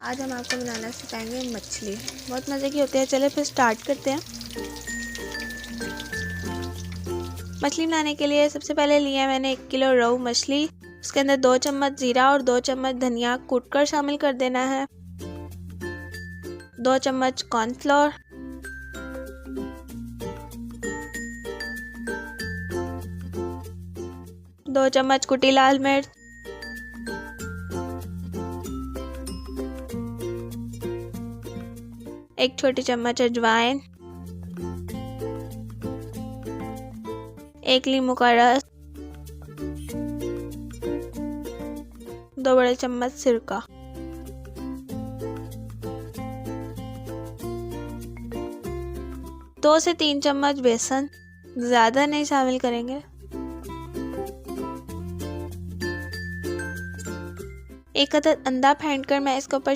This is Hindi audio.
आज हम आपको बनाना सिखाएंगे मछली। बहुत मज़े की होती है। चले फिर स्टार्ट करते हैं। मछली बनाने के लिए सबसे पहले लिया है मैंने 1 किलो रोहू मछली। उसके अंदर 2 चम्मच जीरा और 2 चम्मच धनिया कूटकर शामिल कर देना है। 2 चम्मच कॉर्नफ्लोर, 2 चम्मच कुटी लाल मिर्च, 1 छोटी चम्मच अजवाइन, 1 नींबू का रस, 2 बड़े चम्मच सिरका। दो से 3 चम्मच बेसन, ज़्यादा नहीं शामिल करेंगे। 1 अदद अंडा फेंट कर मैं इसके ऊपर